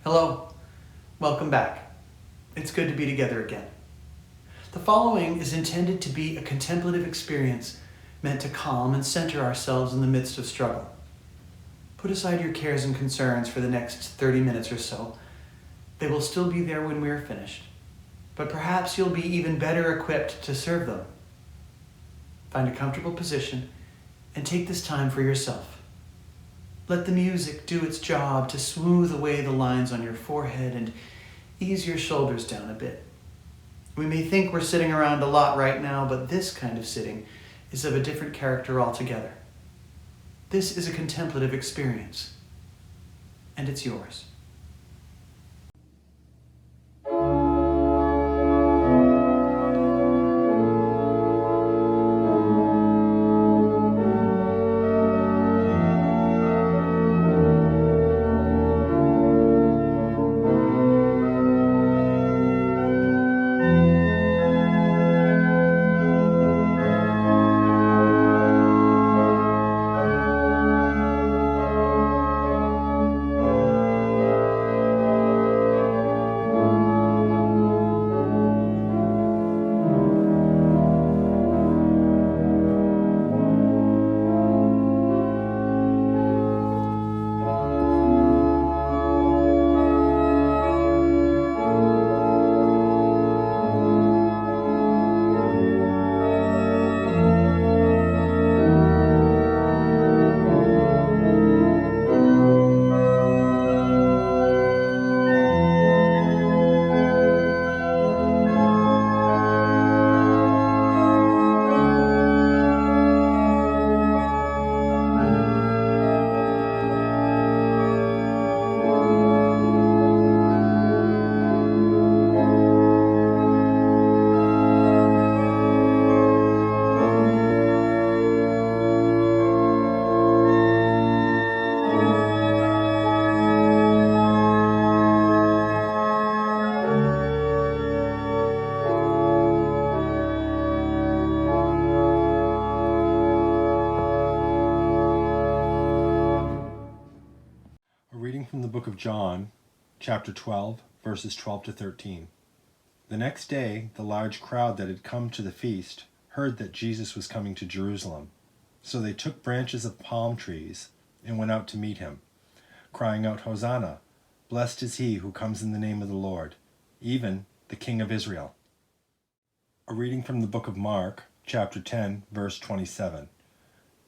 Hello, welcome back. It's good to be together again. The following is intended to be a contemplative experience meant to calm and center ourselves in the midst of struggle. Put aside your cares and concerns for the next 30 minutes or so. They will still be there when we are finished, but perhaps you'll be even better equipped to serve them. Find a comfortable position and take this time for yourself. Let the music do its job to smooth away the lines on your forehead and ease your shoulders down a bit. We may think we're sitting around a lot right now, but this kind of sitting is of a different character altogether. This is a contemplative experience, and it's yours. From the book of John, chapter 12, verses 12 to 13. The next day, the large crowd that had come to the feast heard that Jesus was coming to Jerusalem. So they took branches of palm trees and went out to meet him, crying out, "Hosanna! Blessed is he who comes in the name of the Lord, even the King of Israel." A reading from the book of Mark, chapter 10, verse 27.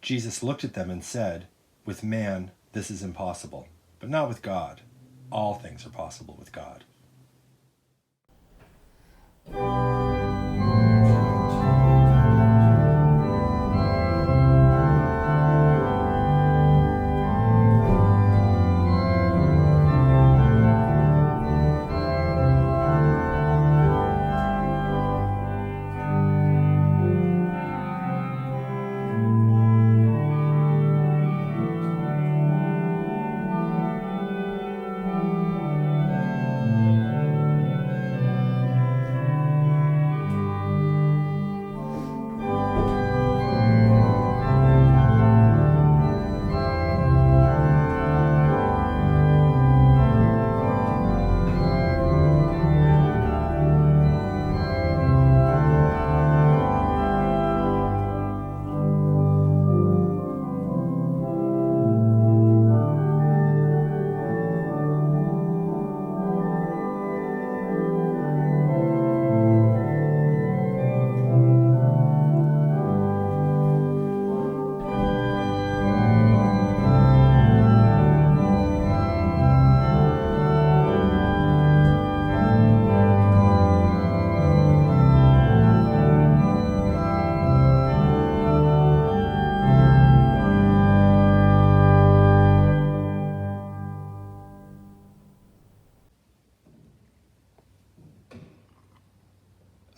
Jesus looked at them and said, "With man this is impossible, but not with God. All things are possible with God."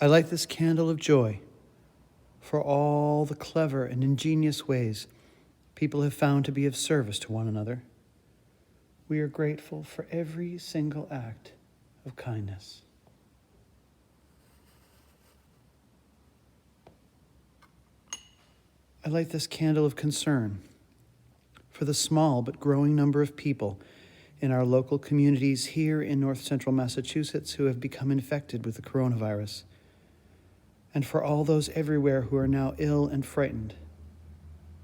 I light this candle of joy for all the clever and ingenious ways people have found to be of service to one another. We are grateful for every single act of kindness. I light this candle of concern for the small but growing number of people in our local communities here in north central Massachusetts who have become infected with the coronavirus, and for all those everywhere who are now ill and frightened.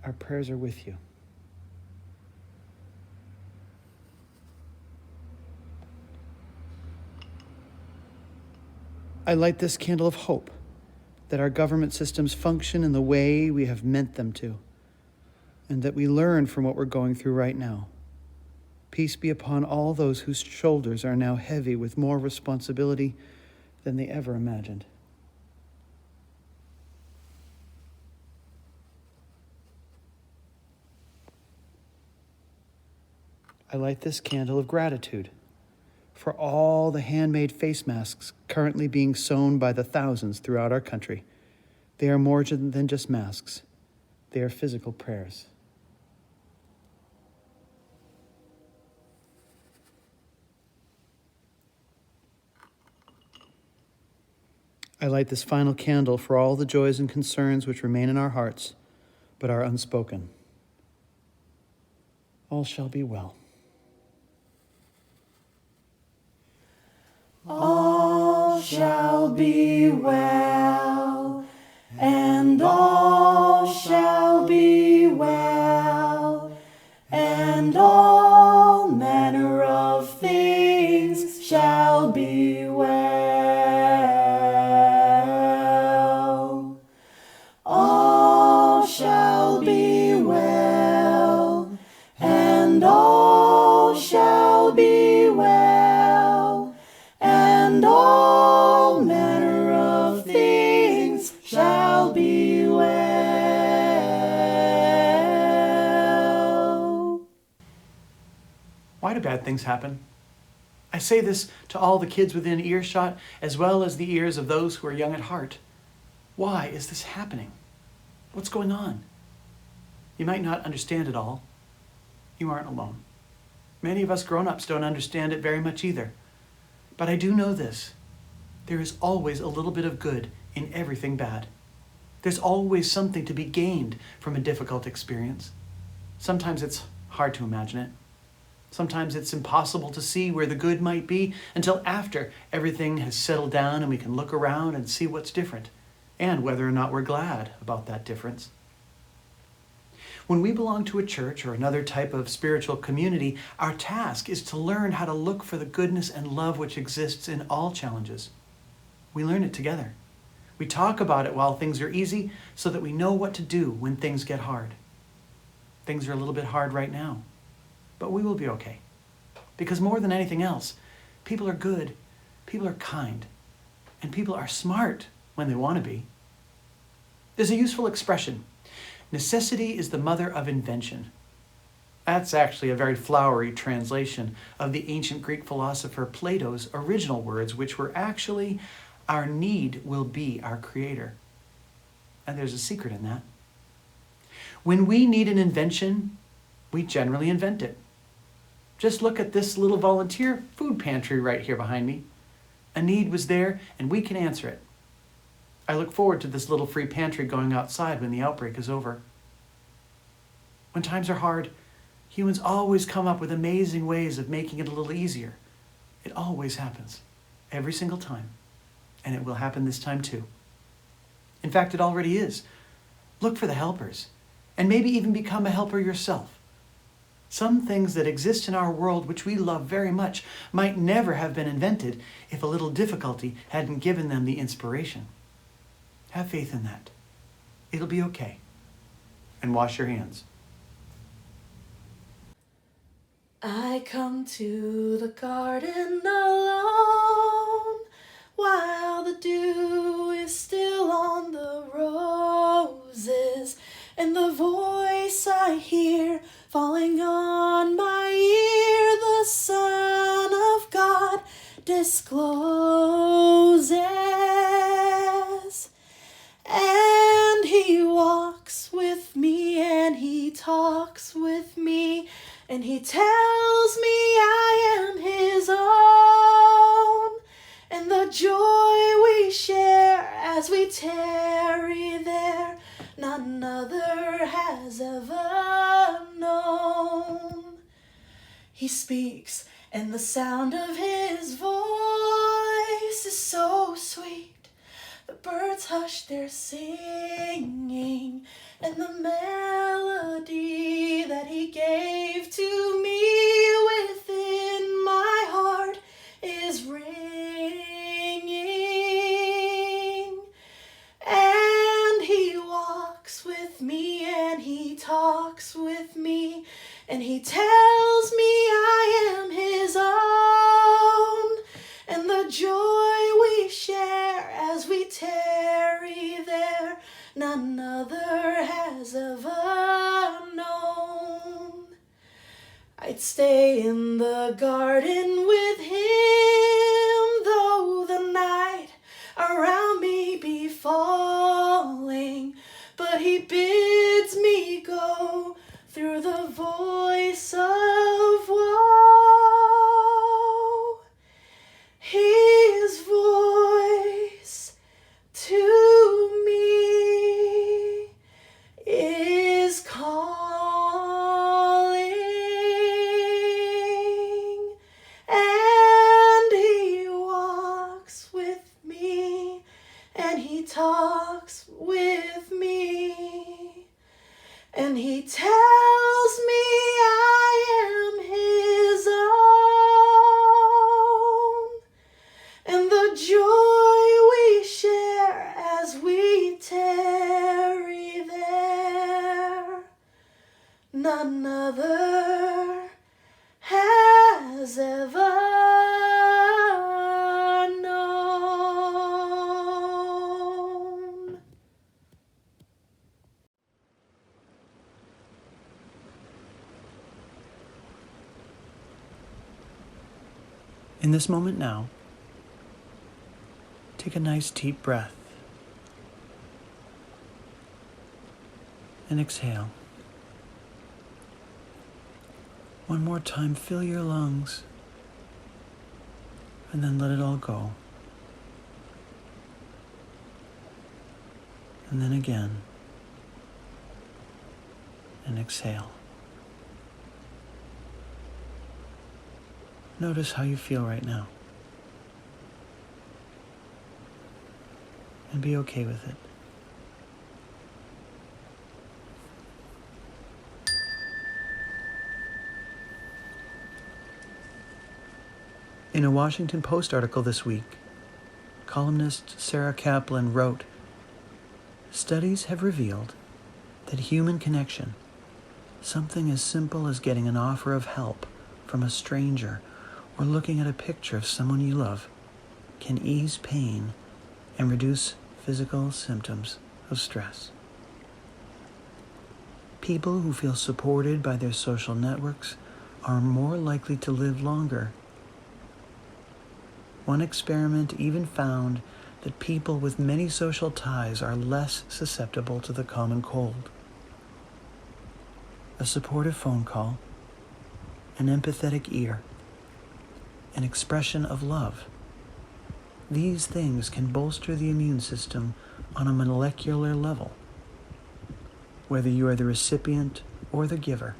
Our prayers are with you. I light this candle of hope that our government systems function in the way we have meant them to, and that we learn from what we're going through right now. Peace be upon all those whose shoulders are now heavy with more responsibility than they ever imagined. I light this candle of gratitude for all the handmade face masks currently being sewn by the thousands throughout our country. They are more than just masks. They are physical prayers. I light this final candle for all the joys and concerns which remain in our hearts, but are unspoken. All shall be well. All shall be well, and all shall be well, and all manner of things shall be well. All shall be well, and all shall be well, and all manner of things shall be well. Why do bad things happen? I say this to all the kids within earshot, as well as the ears of those who are young at heart. Why is this happening? What's going on? You might not understand it all. You aren't alone. Many of us grown-ups don't understand it very much either. But I do know this. There is always a little bit of good in everything bad. There's always something to be gained from a difficult experience. Sometimes it's hard to imagine it. Sometimes it's impossible to see where the good might be until after everything has settled down and we can look around and see what's different, and whether or not we're glad about that difference. When we belong to a church or another type of spiritual community, our task is to learn how to look for the goodness and love which exists in all challenges. We learn it together. We talk about it while things are easy so that we know what to do when things get hard. Things are a little bit hard right now, but we will be okay. Because more than anything else, people are good, people are kind, and people are smart when they want to be. There's a useful expression: necessity is the mother of invention. That's actually a very flowery translation of the ancient Greek philosopher Plato's original words, which were actually, our need will be our creator. And there's a secret in that. When we need an invention, we generally invent it. Just look at this little volunteer food pantry right here behind me. A need was there, and we can answer it. I look forward to this little free pantry going outside when the outbreak is over. When times are hard, humans always come up with amazing ways of making it a little easier. It always happens, every single time. And it will happen this time too. In fact, it already is. Look for the helpers, and maybe even become a helper yourself. Some things that exist in our world which we love very much might never have been invented if a little difficulty hadn't given them the inspiration. Have faith in that. It'll be okay. And wash your hands. I come to the garden alone, while the dew is still on the roses, and the voice I hear falling on my ear, the Son of God discloses. And he walks with me, and he talks with me, and he tells me I am his own. And the joy we share as we tarry there, none other has ever known. He speaks, and the sound of his voice is so sweet. The birds hush their singing, and the melody that he gave to me within my heart is ringing. And he walks with me, and he talks with me, and he tells me I am his own, and the joy we share as we tarry there, none other has ever known. I'd stay in the garden with him, though the night around me be falling, but he bids me go through the voice of woe. His voice to me is calling, and he walks with me, and he talks with me, and he tells me I am his own, and the joy we share as we tarry there, none other has ever known. In this moment now, take a nice deep breath and exhale. One more time, fill your lungs and then let it all go. And then again, and exhale. Notice how you feel right now. And be okay with it. In a Washington Post article this week, columnist Sarah Kaplan wrote, "Studies have revealed that human connection, something as simple as getting an offer of help from a stranger or looking at a picture of someone you love, can ease pain and reduce physical symptoms of stress. People who feel supported by their social networks are more likely to live longer. One experiment even found that people with many social ties are less susceptible to the common cold. A supportive phone call, an empathetic ear, an expression of love. These things can bolster the immune system on a molecular level. Whether you are the recipient or the giver,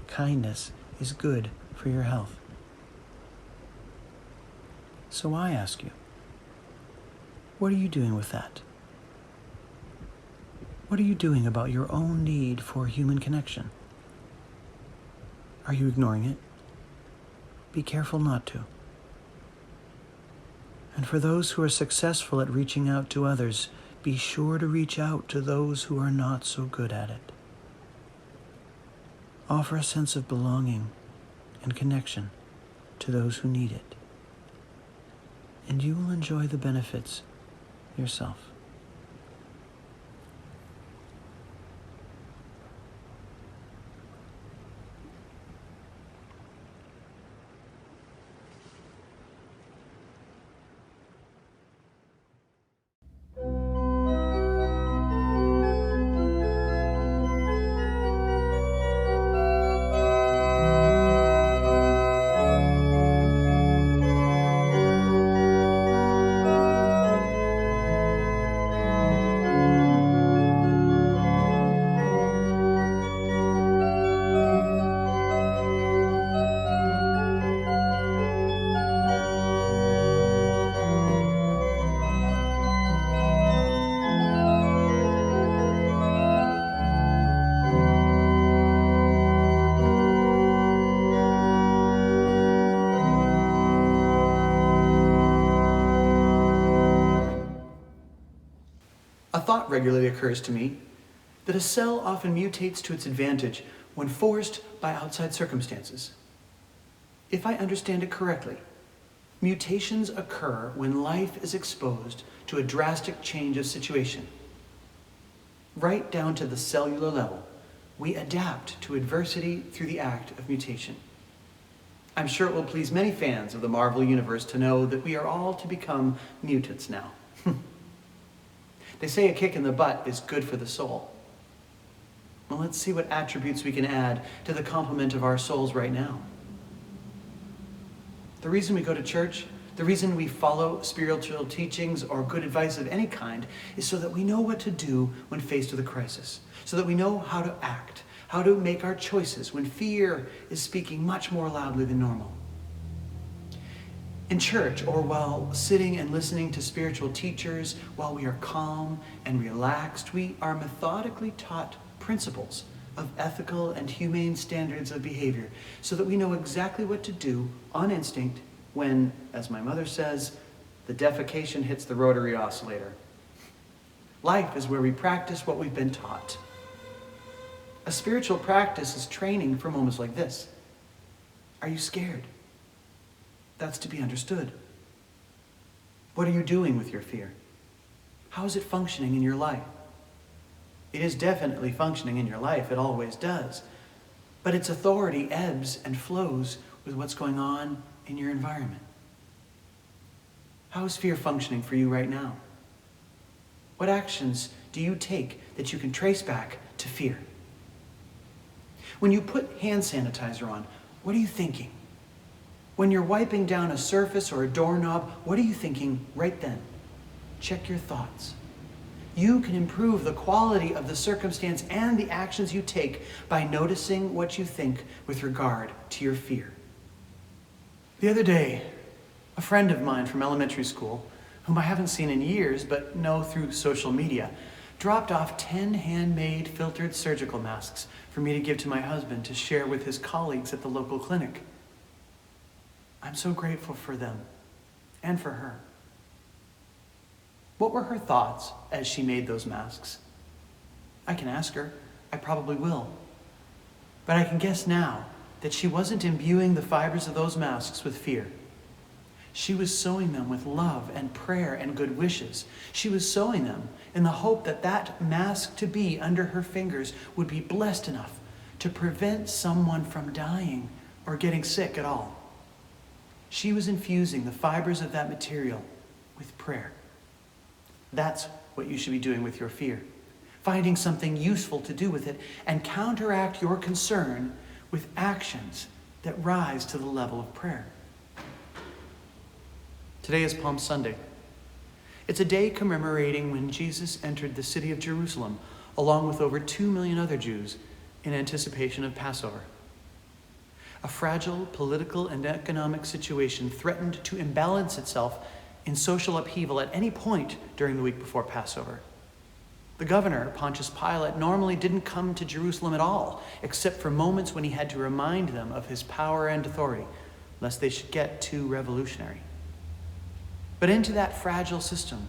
kindness is good for your health. So I ask you, what are you doing with that? What are you doing about your own need for human connection? Are you ignoring it? Be careful not to. And for those who are successful at reaching out to others, be sure to reach out to those who are not so good at it. Offer a sense of belonging and connection to those who need it, and you will enjoy the benefits yourself. regularly occurs to me that a cell often mutates to its advantage when forced by outside circumstances. If I understand it correctly, mutations occur when life is exposed to a drastic change of situation. Right down to the cellular level, we adapt to adversity through the act of mutation. I'm sure it will please many fans of the Marvel Universe to know that we are all to become mutants now. They say a kick in the butt is good for the soul. Well, let's see what attributes we can add to the complement of our souls right now. The reason we go to church, the reason we follow spiritual teachings or good advice of any kind is so that we know what to do when faced with a crisis, so that we know how to act, how to make our choices when fear is speaking much more loudly than normal. In church, or while sitting and listening to spiritual teachers, while we are calm and relaxed, we are methodically taught principles of ethical and humane standards of behavior so that we know exactly what to do on instinct when, as my mother says, the defecation hits the rotary oscillator. Life is where we practice what we've been taught. A spiritual practice is training for moments like this. Are you scared? That's to be understood. What are you doing with your fear? How is it functioning in your life? It is definitely functioning in your life. It always does. But its authority ebbs and flows with what's going on in your environment. How is fear functioning for you right now? What actions do you take that you can trace back to fear? When you put hand sanitizer on, what are you thinking? When you're wiping down a surface or a doorknob, what are you thinking right then? Check your thoughts. You can improve the quality of the circumstance and the actions you take by noticing what you think with regard to your fear. The other day, a friend of mine from elementary school, whom I haven't seen in years but know through social media, dropped off 10 handmade filtered surgical masks for me to give to my husband to share with his colleagues at the local clinic. I'm so grateful for them and for her. What were her thoughts as she made those masks? I can ask her. I probably will. But I can guess now that she wasn't imbuing the fibers of those masks with fear. She was sewing them with love and prayer and good wishes. She was sewing them in the hope that that mask to be under her fingers would be blessed enough to prevent someone from dying or getting sick at all. She was infusing the fibers of that material with prayer. That's what you should be doing with your fear. Finding something useful to do with it and counteract your concern with actions that rise to the level of prayer. Today is Palm Sunday. It's a day commemorating when Jesus entered the city of Jerusalem, along with over 2 million other Jews, in anticipation of Passover. A fragile political and economic situation threatened to imbalance itself in social upheaval at any point during the week before Passover. The governor, Pontius Pilate, normally didn't come to Jerusalem at all, except for moments when he had to remind them of his power and authority, lest they should get too revolutionary. But into that fragile system,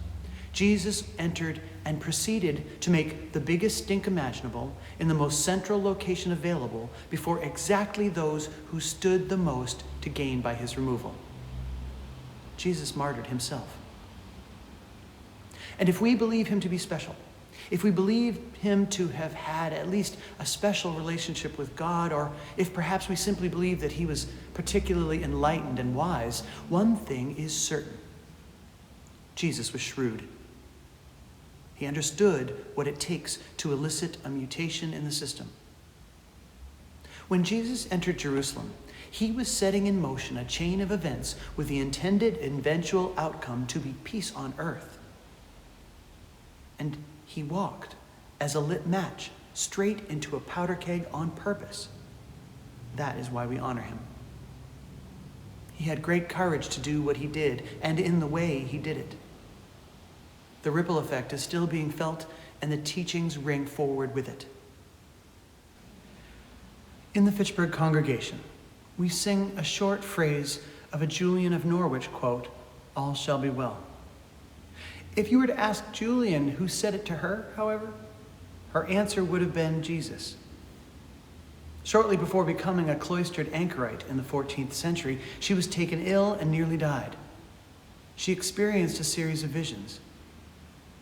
Jesus entered and proceeded to make the biggest stink imaginable in the most central location available before exactly those who stood the most to gain by his removal. Jesus martyred himself. And if we believe him to be special, if we believe him to have had at least a special relationship with God, or if perhaps we simply believe that he was particularly enlightened and wise, one thing is certain. Jesus was shrewd. He understood what it takes to elicit a mutation in the system. When Jesus entered Jerusalem, he was setting in motion a chain of events with the intended eventual outcome to be peace on earth. And he walked as a lit match straight into a powder keg on purpose. That is why we honor him. He had great courage to do what he did, and in the way he did it. The ripple effect is still being felt, and the teachings ring forward with it. In the Fitchburg congregation, we sing a short phrase of a Julian of Norwich quote, "All shall be well." If you were to ask Julian who said it to her, however, her answer would have been Jesus. Shortly before becoming a cloistered anchorite in the 14th century, she was taken ill and nearly died. She experienced a series of visions.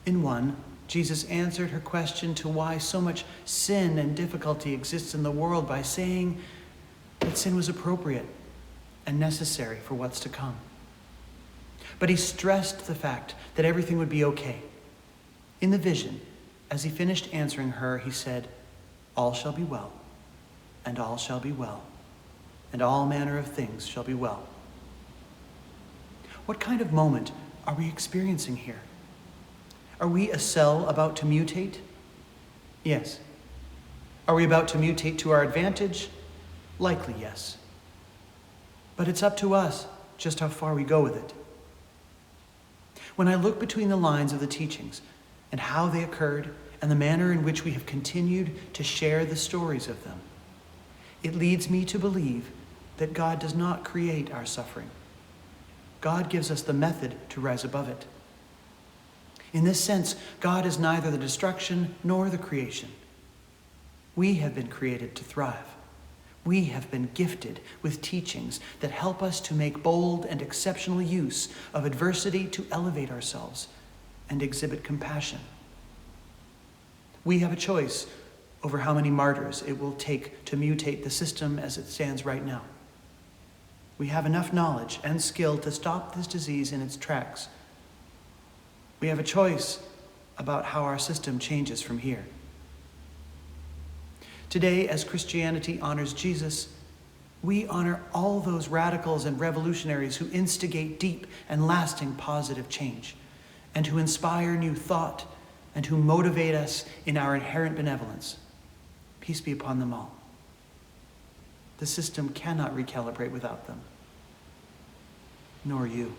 In one, Jesus answered her question to why so much sin and difficulty exists in the world by saying that sin was appropriate and necessary for what's to come. But he stressed the fact that everything would be okay. In the vision, as he finished answering her, he said, "All shall be well, and all shall be well, and all manner of things shall be well." What kind of moment are we experiencing here? Are we a cell about to mutate? Yes. Are we about to mutate to our advantage? Likely, yes. But it's up to us just how far we go with it. When I look between the lines of the teachings and how they occurred and the manner in which we have continued to share the stories of them, it leads me to believe that God does not create our suffering. God gives us the method to rise above it. In this sense, God is neither the destruction nor the creation. We have been created to thrive. We have been gifted with teachings that help us to make bold and exceptional use of adversity to elevate ourselves and exhibit compassion. We have a choice over how many martyrs it will take to mutate the system as it stands right now. We have enough knowledge and skill to stop this disease in its tracks. We have a choice about how our system changes from here. Today, as Christianity honors Jesus, we honor all those radicals and revolutionaries who instigate deep and lasting positive change, and who inspire new thought, and who motivate us in our inherent benevolence. Peace be upon them all. The system cannot recalibrate without them, nor you.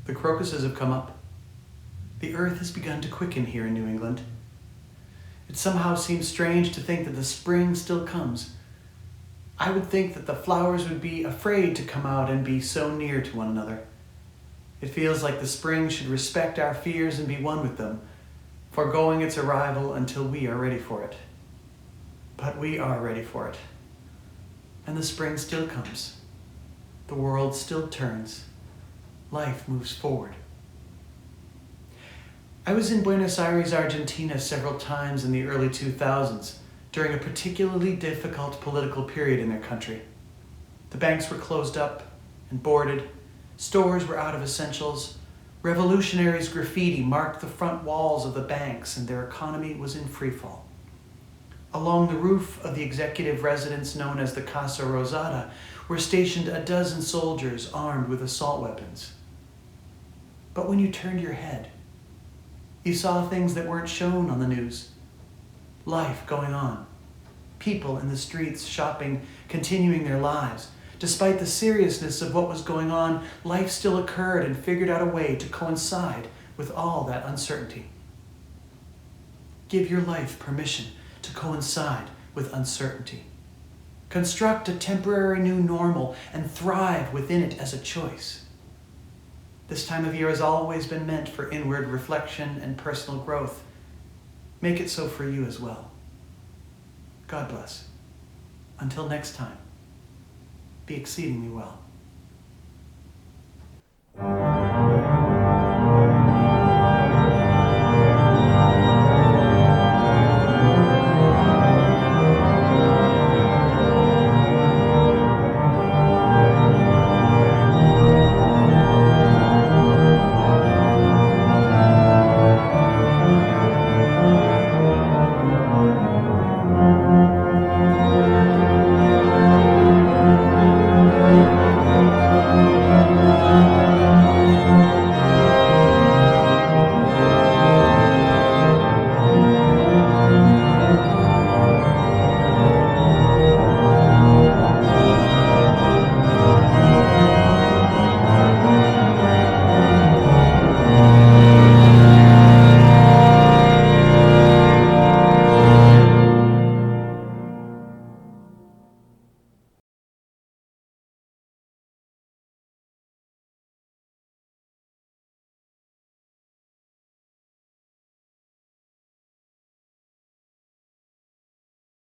The crocuses have come up. The earth has begun to quicken here in New England. It somehow seems strange to think that the spring still comes. I would think that the flowers would be afraid to come out and be so near to one another. It feels like the spring should respect our fears and be one with them, foregoing its arrival until we are ready for it. But we are ready for it. And the spring still comes. The world still turns. Life moves forward. I was in Buenos Aires, Argentina several times in the early 2000s during a particularly difficult political period in their country. The banks were closed up and boarded, stores were out of essentials, revolutionaries' graffiti marked the front walls of the banks, and their economy was in freefall. Along the roof of the executive residence known as the Casa Rosada were stationed a dozen soldiers armed with assault weapons. But when you turned your head, you saw things that weren't shown on the news. Life going on. People in the streets shopping, continuing their lives. Despite the seriousness of what was going on, life still occurred and figured out a way to coincide with all that uncertainty. Give your life permission to coincide with uncertainty. Construct a temporary new normal and thrive within it as a choice. This time of year has always been meant for inward reflection and personal growth. Make it so for you as well. God bless. Until next time, be exceedingly well.